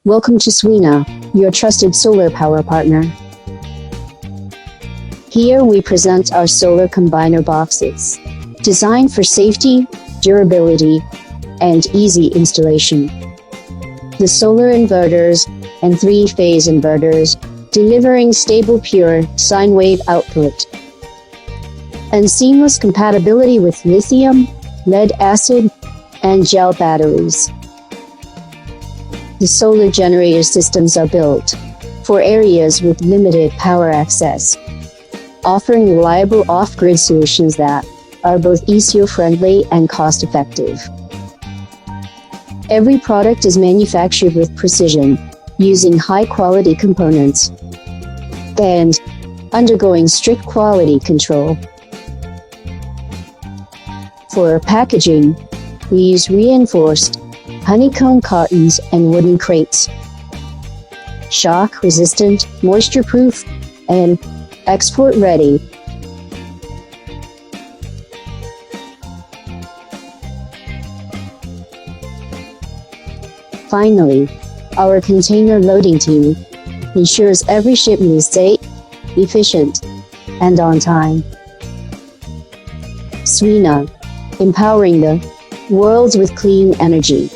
Welcome to Swina, your trusted solar power partner. Here we present our solar combiner boxes, designed for safety, durability, and easy installation. The solar inverters and three-phase inverters, delivering stable pure sine wave output and seamless compatibility with lithium, lead acid, and gel batteries. The solar generator systems are built for areas with limited power access, offering reliable off-grid solutions that are both eco-friendly and cost-effective. Every product is manufactured with precision, using high-quality components and undergoing strict quality control. For packaging, we use reinforced honeycomb cartons and wooden crates. Shock-resistant, moisture-proof, and export-ready. Finally, our container loading team ensures every shipment is safe, efficient, and on time. Swina, empowering the world with clean energy.